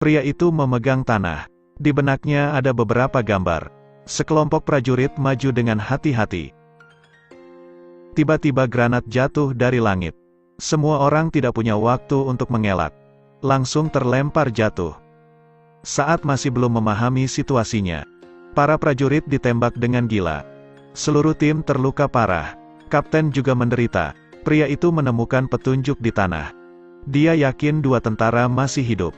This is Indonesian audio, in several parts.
Pria itu memegang tanah. Di benaknya ada beberapa gambar. Sekelompok prajurit maju dengan hati-hati. Tiba-tiba granat jatuh dari langit. Semua orang tidak punya waktu untuk mengelak. Langsung terlempar jatuh. Saat masih belum memahami situasinya, para prajurit ditembak dengan gila. Seluruh tim terluka parah. Kapten juga menderita. Pria itu menemukan petunjuk di tanah. Dia yakin dua tentara masih hidup.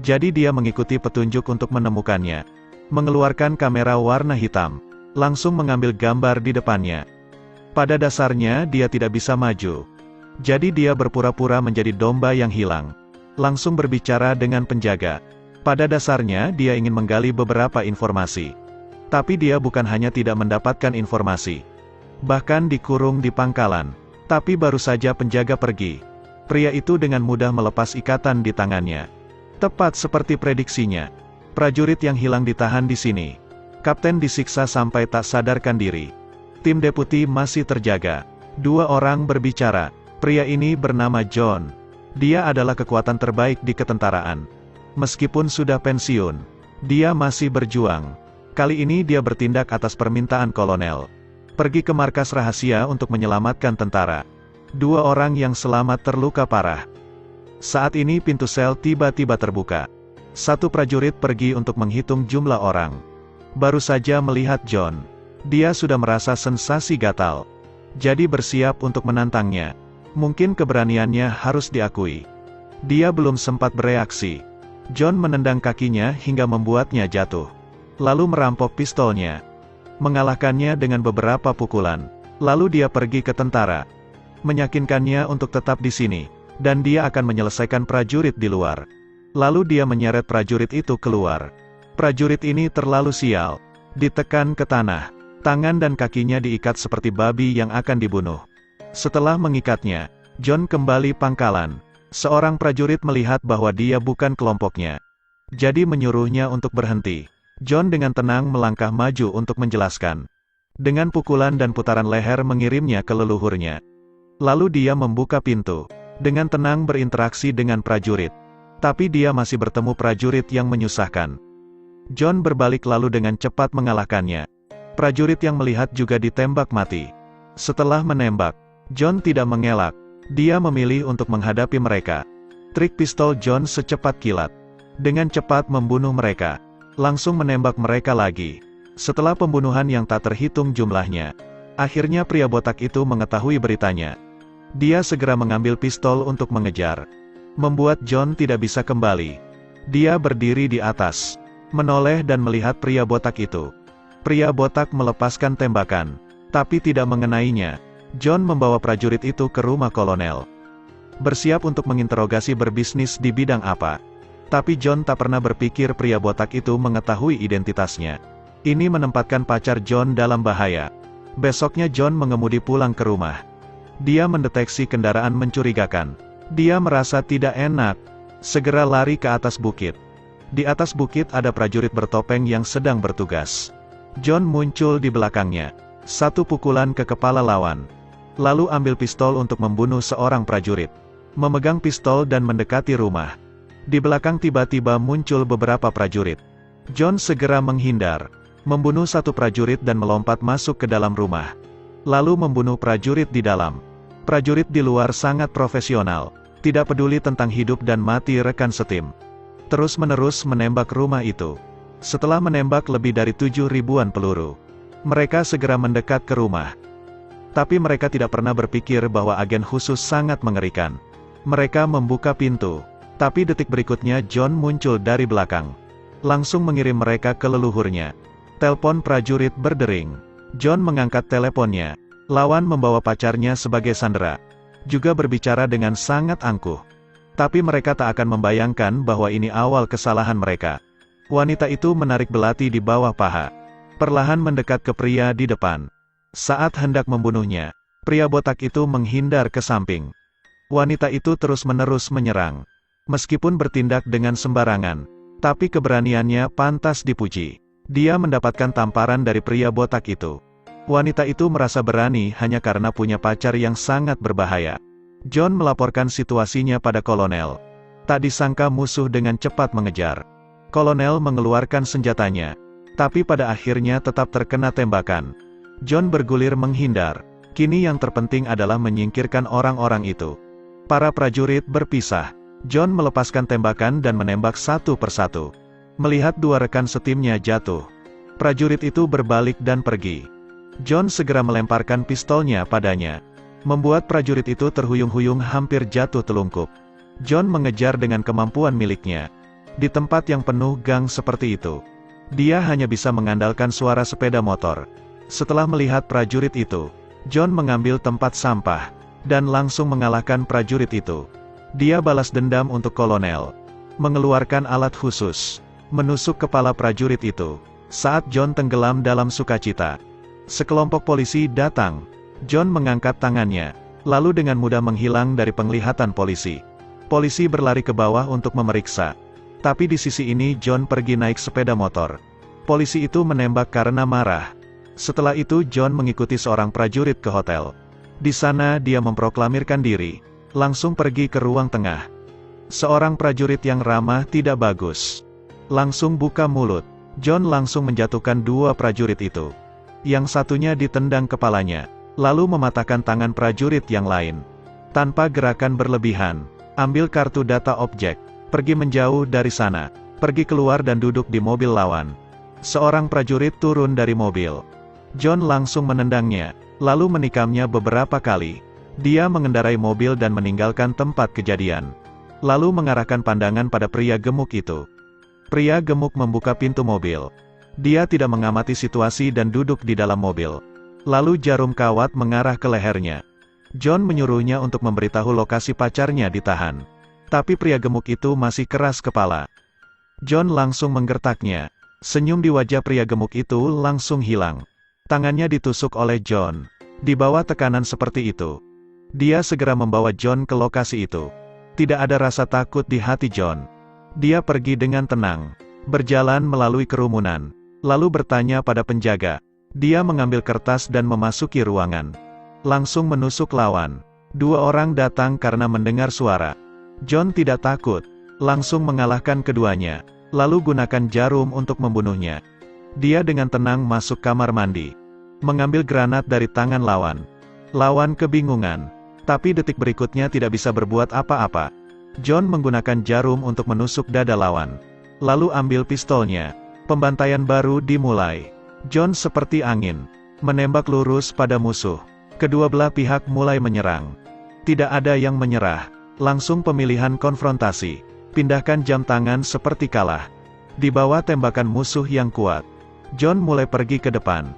Jadi dia mengikuti petunjuk untuk menemukannya. Mengeluarkan kamera warna hitam. Langsung mengambil gambar di depannya. Pada dasarnya dia tidak bisa maju. Jadi dia berpura-pura menjadi domba yang hilang. Langsung berbicara dengan penjaga. Pada dasarnya dia ingin menggali beberapa informasi. Tapi dia bukan hanya tidak mendapatkan informasi. Bahkan dikurung di pangkalan. Tapi baru saja penjaga pergi. Pria itu dengan mudah melepas ikatan di tangannya. Tepat seperti prediksinya. Prajurit yang hilang ditahan di sini. Kapten disiksa sampai tak sadarkan diri. Tim deputi masih terjaga. Dua orang berbicara. Pria ini bernama John. Dia adalah kekuatan terbaik di ketentaraan. Meskipun sudah pensiun, dia masih berjuang. Kali ini dia bertindak atas permintaan kolonel. Pergi ke markas rahasia untuk menyelamatkan tentara. Dua orang yang selamat terluka parah. Saat ini pintu sel tiba-tiba terbuka. Satu prajurit pergi untuk menghitung jumlah orang. Baru saja melihat John. Dia sudah merasa sensasi gatal. Jadi bersiap untuk menantangnya. Mungkin keberaniannya harus diakui. Dia belum sempat bereaksi. John menendang kakinya hingga membuatnya jatuh. Lalu merampok pistolnya. Mengalahkannya dengan beberapa pukulan. Lalu dia pergi ke tentara. Meyakinkannya untuk tetap di sini. Dan dia akan menyelesaikan prajurit di luar. Lalu dia menyeret prajurit itu keluar. Prajurit ini terlalu sial. Ditekan ke tanah. Tangan dan kakinya diikat seperti babi yang akan dibunuh. Setelah mengikatnya, John kembali pangkalan. Seorang prajurit melihat bahwa dia bukan kelompoknya. Jadi menyuruhnya untuk berhenti. John dengan tenang melangkah maju untuk menjelaskan. Dengan pukulan dan putaran leher mengirimnya ke leluhurnya. Lalu dia membuka pintu. Dengan tenang berinteraksi dengan prajurit. Tapi dia masih bertemu prajurit yang menyusahkan. John berbalik lalu dengan cepat mengalahkannya. Prajurit yang melihat juga ditembak mati. Setelah menembak, John tidak mengelak. Dia memilih untuk menghadapi mereka. Trik pistol John secepat kilat. Dengan cepat membunuh mereka. Langsung menembak mereka lagi. Setelah pembunuhan yang tak terhitung jumlahnya. Akhirnya pria botak itu mengetahui beritanya. Dia segera mengambil pistol untuk mengejar. Membuat John tidak bisa kembali. Dia berdiri di atas. Menoleh dan melihat pria botak itu. Pria botak melepaskan tembakan. Tapi tidak mengenainya. John membawa prajurit itu ke rumah kolonel. Bersiap untuk menginterogasi berbisnis di bidang apa. Tapi John tak pernah berpikir pria botak itu mengetahui identitasnya. Ini menempatkan pacar John dalam bahaya. Besoknya John mengemudi pulang ke rumah. Dia mendeteksi kendaraan mencurigakan. Dia merasa tidak enak. Segera lari ke atas bukit. Di atas bukit ada prajurit bertopeng yang sedang bertugas. John muncul di belakangnya. Satu pukulan ke kepala lawan. Lalu ambil pistol untuk membunuh seorang prajurit. Memegang pistol dan mendekati rumah. Di belakang tiba-tiba muncul beberapa prajurit. John segera menghindar. Membunuh satu prajurit dan melompat masuk ke dalam rumah. Lalu membunuh prajurit di dalam. Prajurit di luar sangat profesional. Tidak peduli tentang hidup dan mati rekan setim. Terus-menerus menembak rumah itu. Setelah menembak lebih dari 7.000-an peluru. Mereka segera mendekat ke rumah. Tapi mereka tidak pernah berpikir bahwa agen khusus sangat mengerikan. Mereka membuka pintu. Tapi detik berikutnya John muncul dari belakang. Langsung mengirim mereka ke leluhurnya. Telepon prajurit berdering. John mengangkat teleponnya. Lawan membawa pacarnya sebagai sandera. Juga berbicara dengan sangat angkuh. Tapi mereka tak akan membayangkan bahwa ini awal kesalahan mereka. Wanita itu menarik belati di bawah paha. Perlahan mendekat ke pria di depan. Saat hendak membunuhnya, pria botak itu menghindar ke samping. Wanita itu terus-menerus menyerang. Meskipun bertindak dengan sembarangan, tapi keberaniannya pantas dipuji. Dia mendapatkan tamparan dari pria botak itu. Wanita itu merasa berani hanya karena punya pacar yang sangat berbahaya. John melaporkan situasinya pada kolonel. Tak disangka musuh dengan cepat mengejar. Kolonel mengeluarkan senjatanya, tapi pada akhirnya tetap terkena tembakan. John bergulir menghindar. Kini yang terpenting adalah menyingkirkan orang-orang itu. Para prajurit berpisah. John melepaskan tembakan dan menembak satu persatu. Melihat dua rekan setimnya jatuh, prajurit itu berbalik dan pergi. John segera melemparkan pistolnya padanya, membuat prajurit itu terhuyung-huyung hampir jatuh telungkup. John mengejar dengan kemampuan miliknya. Di tempat yang penuh gang seperti itu, dia hanya bisa mengandalkan suara sepeda motor. Setelah melihat prajurit itu, John mengambil tempat sampah, dan langsung mengalahkan prajurit itu. Dia balas dendam untuk kolonel, mengeluarkan alat khusus, menusuk kepala prajurit itu. Saat John tenggelam dalam sukacita, sekelompok polisi datang. John mengangkat tangannya, lalu dengan mudah menghilang dari penglihatan polisi. Polisi berlari ke bawah untuk memeriksa. Tapi di sisi ini John pergi naik sepeda motor. Polisi itu menembak karena marah. Setelah itu John mengikuti seorang prajurit ke hotel. Di sana dia memproklamirkan diri, langsung pergi ke ruang tengah. Seorang prajurit yang ramah tidak bagus langsung buka mulut. John langsung menjatuhkan dua prajurit itu. Yang satunya ditendang kepalanya, lalu mematahkan tangan prajurit yang lain. Tanpa gerakan berlebihan, ambil kartu data objek, pergi menjauh dari sana, pergi keluar dan duduk di mobil lawan. Seorang prajurit turun dari mobil. John langsung menendangnya, lalu menikamnya beberapa kali. Dia mengendarai mobil dan meninggalkan tempat kejadian. Lalu mengarahkan pandangan pada pria gemuk itu. Pria gemuk membuka pintu mobil. Dia tidak mengamati situasi dan duduk di dalam mobil. Lalu jarum kawat mengarah ke lehernya. John menyuruhnya untuk memberitahu lokasi pacarnya ditahan. Tapi pria gemuk itu masih keras kepala. John langsung menggertaknya. Senyum di wajah pria gemuk itu langsung hilang. Tangannya ditusuk oleh John. Di bawah tekanan seperti itu, dia segera membawa John ke lokasi itu. Tidak ada rasa takut di hati John. Dia pergi dengan tenang, berjalan melalui kerumunan, lalu bertanya pada penjaga. Dia mengambil kertas dan memasuki ruangan. Langsung menusuk lawan. Dua orang datang karena mendengar suara. John tidak takut, langsung mengalahkan keduanya, lalu gunakan jarum untuk membunuhnya. Dia dengan tenang masuk kamar mandi, mengambil granat dari tangan lawan. Lawan kebingungan, tapi detik berikutnya tidak bisa berbuat apa-apa. John menggunakan jarum untuk menusuk dada lawan, lalu ambil pistolnya. Pembantaian baru dimulai. John seperti angin, menembak lurus pada musuh. Kedua belah pihak mulai menyerang. Tidak ada yang menyerah, langsung pemilihan konfrontasi. Pindahkan jam tangan seperti kalah. Di bawah tembakan musuh yang kuat, John mulai pergi ke depan,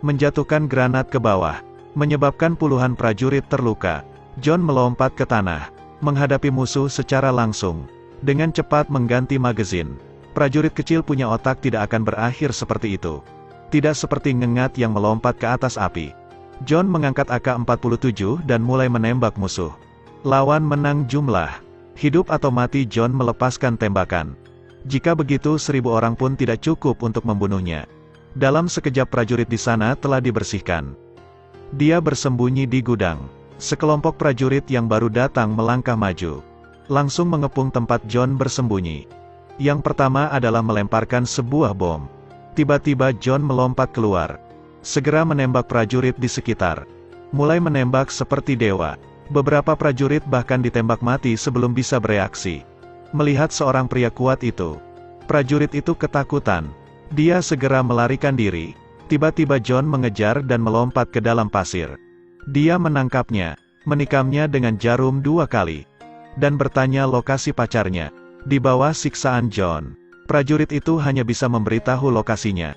menjatuhkan granat ke bawah, menyebabkan puluhan prajurit terluka. John melompat ke tanah, menghadapi musuh secara langsung, dengan cepat mengganti magazin. Prajurit kecil punya otak tidak akan berakhir seperti itu. Tidak seperti ngengat yang melompat ke atas api. John mengangkat AK-47 dan mulai menembak musuh. Lawan menang jumlah. Hidup atau mati John melepaskan tembakan. Jika begitu 1000 orang pun tidak cukup untuk membunuhnya. Dalam sekejap prajurit di sana telah dibersihkan. Dia bersembunyi di gudang. Sekelompok prajurit yang baru datang melangkah maju, langsung mengepung tempat John bersembunyi. Yang pertama adalah melemparkan sebuah bom. Tiba-tiba John melompat keluar, segera menembak prajurit di sekitar. Mulai menembak seperti dewa. Beberapa prajurit bahkan ditembak mati sebelum bisa bereaksi. Melihat seorang pria kuat itu, prajurit itu ketakutan. Dia segera melarikan diri. Tiba-tiba John mengejar dan melompat ke dalam pasir. Dia menangkapnya, menikamnya dengan jarum 2 kali, dan bertanya lokasi pacarnya. Di bawah siksaan John, prajurit itu hanya bisa memberitahu lokasinya.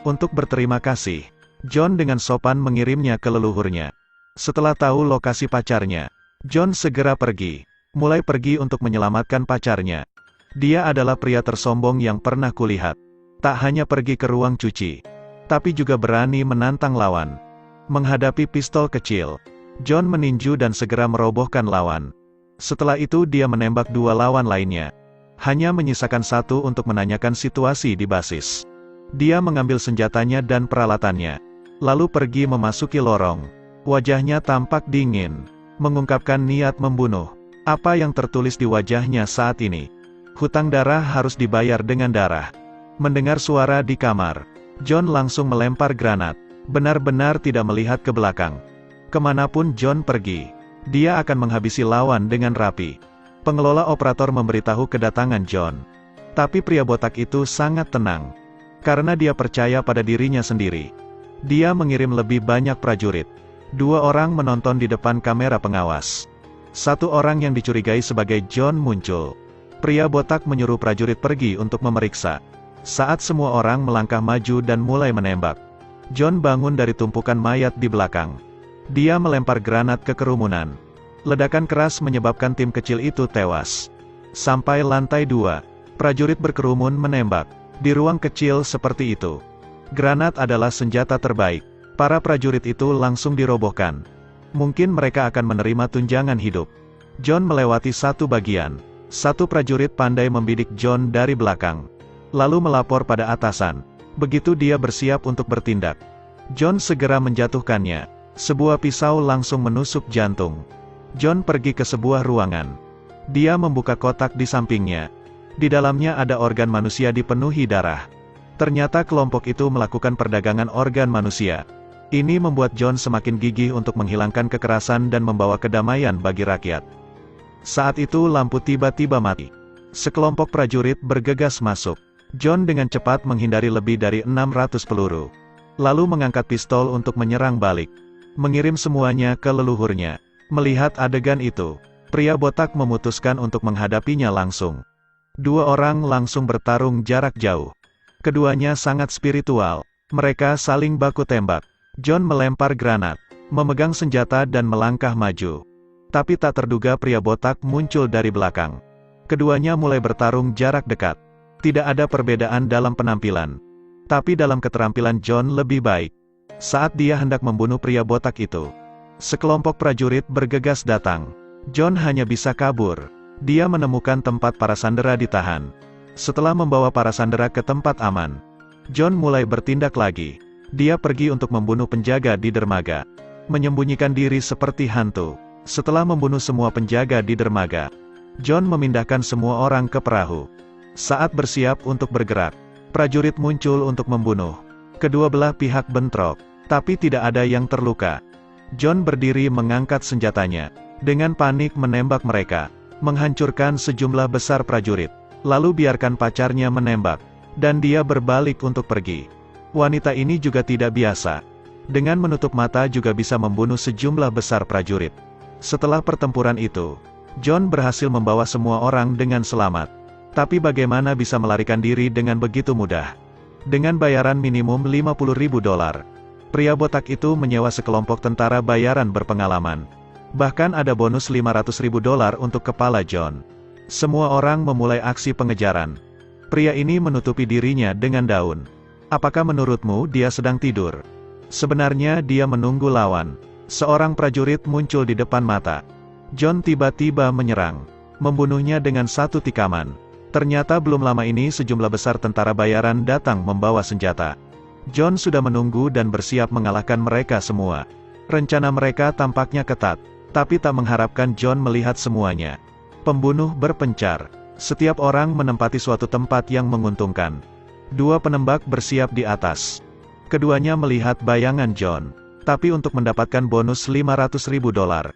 Untuk berterima kasih, John dengan sopan mengirimnya ke leluhurnya. Setelah tahu lokasi pacarnya, John segera pergi, mulai pergi untuk menyelamatkan pacarnya. Dia adalah pria tersombong yang pernah kulihat. Tak hanya pergi ke ruang cuci, tapi juga berani menantang lawan. Menghadapi pistol kecil, John meninju dan segera merobohkan lawan. Setelah itu dia menembak 2 lawan lainnya. Hanya menyisakan 1 untuk menanyakan situasi di basis. Dia mengambil senjatanya dan peralatannya, lalu pergi memasuki lorong. Wajahnya tampak dingin, mengungkapkan niat membunuh. Apa yang tertulis di wajahnya saat ini? Hutang darah harus dibayar dengan darah. Mendengar suara di kamar, John langsung melempar granat. Benar-benar tidak melihat ke belakang. Kemanapun John pergi, dia akan menghabisi lawan dengan rapi. Pengelola operator memberitahu kedatangan John. Tapi pria botak itu sangat tenang. Karena dia percaya pada dirinya sendiri. Dia mengirim lebih banyak prajurit. 2 orang menonton di depan kamera pengawas. 1 orang yang dicurigai sebagai John muncul. Pria botak menyuruh prajurit pergi untuk memeriksa. Saat semua orang melangkah maju dan mulai menembak, John bangun dari tumpukan mayat di belakang. Dia melempar granat ke kerumunan. Ledakan keras menyebabkan tim kecil itu tewas. Sampai lantai 2, prajurit berkerumun menembak. Di ruang kecil seperti itu, granat adalah senjata terbaik. Para prajurit itu langsung dirobohkan. Mungkin mereka akan menerima tunjangan hidup. John melewati satu bagian. 1 prajurit pandai membidik John dari belakang. Lalu melapor pada atasan. Begitu dia bersiap untuk bertindak, John segera menjatuhkannya. Sebuah pisau langsung menusuk jantung. John pergi ke sebuah ruangan. Dia membuka kotak di sampingnya. Di dalamnya ada organ manusia dipenuhi darah. Ternyata kelompok itu melakukan perdagangan organ manusia. Ini membuat John semakin gigih untuk menghilangkan kekerasan dan membawa kedamaian bagi rakyat. Saat itu lampu tiba-tiba mati. Sekelompok prajurit bergegas masuk. John dengan cepat menghindari lebih dari 600 peluru. Lalu mengangkat pistol untuk menyerang balik. Mengirim semuanya ke leluhurnya. Melihat adegan itu, pria botak memutuskan untuk menghadapinya langsung. 2 orang langsung bertarung jarak jauh. Keduanya sangat spiritual. Mereka saling baku tembak. John melempar granat, memegang senjata dan melangkah maju. Tapi tak terduga pria botak muncul dari belakang. Keduanya mulai bertarung jarak dekat. Tidak ada perbedaan dalam penampilan. Tapi dalam keterampilan John lebih baik. Saat dia hendak membunuh pria botak itu, sekelompok prajurit bergegas datang. John hanya bisa kabur. Dia menemukan tempat para sandera ditahan. Setelah membawa para sandera ke tempat aman, John mulai bertindak lagi. Dia pergi untuk membunuh penjaga di dermaga. Menyembunyikan diri seperti hantu. Setelah membunuh semua penjaga di dermaga, John memindahkan semua orang ke perahu. Saat bersiap untuk bergerak, prajurit muncul untuk membunuh. Kedua belah pihak bentrok, tapi tidak ada yang terluka. John berdiri mengangkat senjatanya. Dengan panik menembak mereka, menghancurkan sejumlah besar prajurit. Lalu biarkan pacarnya menembak, dan dia berbalik untuk pergi. Wanita ini juga tidak biasa. Dengan menutup mata juga bisa membunuh sejumlah besar prajurit. Setelah pertempuran itu, John berhasil membawa semua orang dengan selamat. Tapi bagaimana bisa melarikan diri dengan begitu mudah? Dengan bayaran minimum $50.000, pria botak itu menyewa sekelompok tentara bayaran berpengalaman. Bahkan ada bonus $500.000 untuk kepala John. Semua orang memulai aksi pengejaran. Pria ini menutupi dirinya dengan daun. Apakah menurutmu dia sedang tidur? Sebenarnya dia menunggu lawan. Seorang prajurit muncul di depan mata. John tiba-tiba menyerang, membunuhnya dengan satu tikaman. Ternyata belum lama ini sejumlah besar tentara bayaran datang membawa senjata. John sudah menunggu dan bersiap mengalahkan mereka semua. Rencana mereka tampaknya ketat, tapi tak mengharapkan John melihat semuanya. Pembunuh berpencar. Setiap orang menempati suatu tempat yang menguntungkan. 2 penembak bersiap di atas. Keduanya melihat bayangan John, tapi untuk mendapatkan bonus $500.000,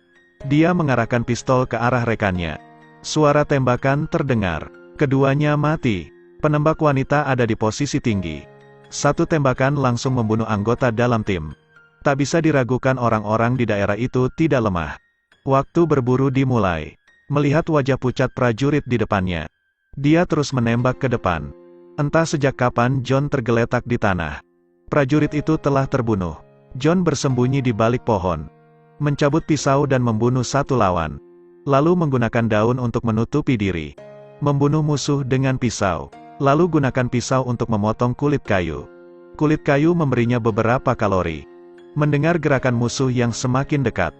dia mengarahkan pistol ke arah rekannya. Suara tembakan terdengar. Keduanya mati. Penembak wanita ada di posisi tinggi. 1 tembakan langsung membunuh anggota dalam tim. Tak bisa diragukan orang-orang di daerah itu tidak lemah. Waktu berburu dimulai. Melihat wajah pucat prajurit di depannya, dia terus menembak ke depan. Entah sejak kapan John tergeletak di tanah. Prajurit itu telah terbunuh. John bersembunyi di balik pohon, mencabut pisau dan membunuh 1 lawan. Lalu menggunakan daun untuk menutupi diri. Membunuh musuh dengan pisau. Lalu gunakan pisau untuk memotong kulit kayu. Kulit kayu memberinya beberapa kalori. Mendengar gerakan musuh yang semakin dekat,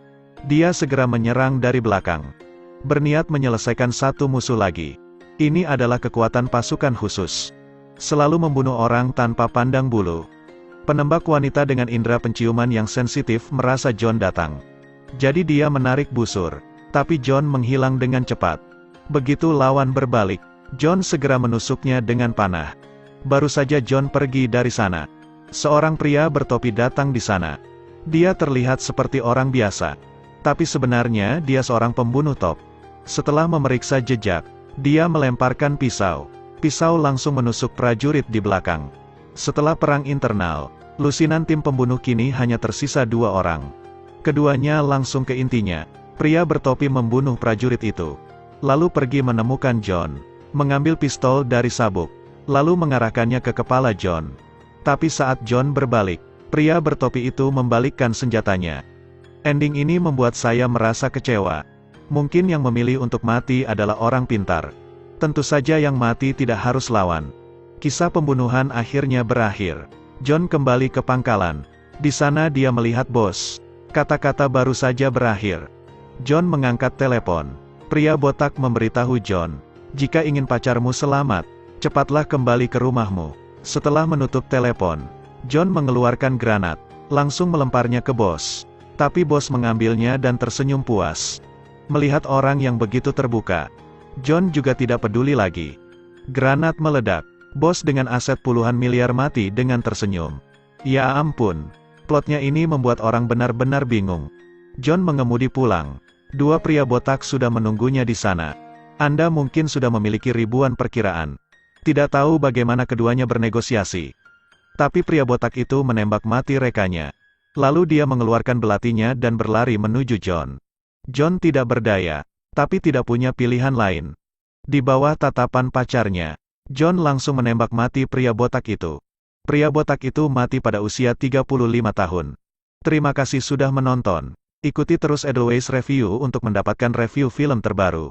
dia segera menyerang dari belakang. Berniat menyelesaikan 1 musuh lagi. Ini adalah kekuatan pasukan khusus. Selalu membunuh orang tanpa pandang bulu. Penembak wanita dengan indera penciuman yang sensitif merasa John datang. Jadi dia menarik busur. Tapi John menghilang dengan cepat. Begitu lawan berbalik, John segera menusuknya dengan panah. Baru saja John pergi dari sana, seorang pria bertopi datang di sana. Dia terlihat seperti orang biasa, tapi sebenarnya dia seorang pembunuh top. Setelah memeriksa jejak, dia melemparkan pisau. Pisau langsung menusuk prajurit di belakang. Setelah perang internal, lusinan tim pembunuh kini hanya tersisa 2 orang. Keduanya langsung ke intinya. Pria bertopi membunuh prajurit itu, lalu pergi menemukan John, mengambil pistol dari sabuk, lalu mengarahkannya ke kepala John. Tapi saat John berbalik, pria bertopi itu membalikkan senjatanya. Ending ini membuat saya merasa kecewa. Mungkin yang memilih untuk mati adalah orang pintar. Tentu saja yang mati tidak harus lawan. Kisah pembunuhan akhirnya berakhir. John kembali ke pangkalan. Di sana dia melihat bos. Kata-kata baru saja berakhir. John mengangkat telepon. Pria botak memberitahu John, "Jika ingin pacarmu selamat, cepatlah kembali ke rumahmu." Setelah menutup telepon, John mengeluarkan granat, langsung melemparnya ke bos. Tapi bos mengambilnya dan tersenyum puas. Melihat orang yang begitu terbuka, John juga tidak peduli lagi. Granat meledak. Bos dengan aset puluhan miliar mati dengan tersenyum. Ya ampun. Plotnya ini membuat orang benar-benar bingung. John mengemudi pulang. 2 pria botak sudah menunggunya di sana. Anda mungkin sudah memiliki ribuan perkiraan. Tidak tahu bagaimana keduanya bernegosiasi. Tapi pria botak itu menembak mati rekannya. Lalu dia mengeluarkan belatinya dan berlari menuju John. John tidak berdaya, tapi tidak punya pilihan lain. Di bawah tatapan pacarnya, John langsung menembak mati pria botak itu. Pria botak itu mati pada usia 35 tahun. Terima kasih sudah menonton. Ikuti terus Edelweiss Review untuk mendapatkan review film terbaru.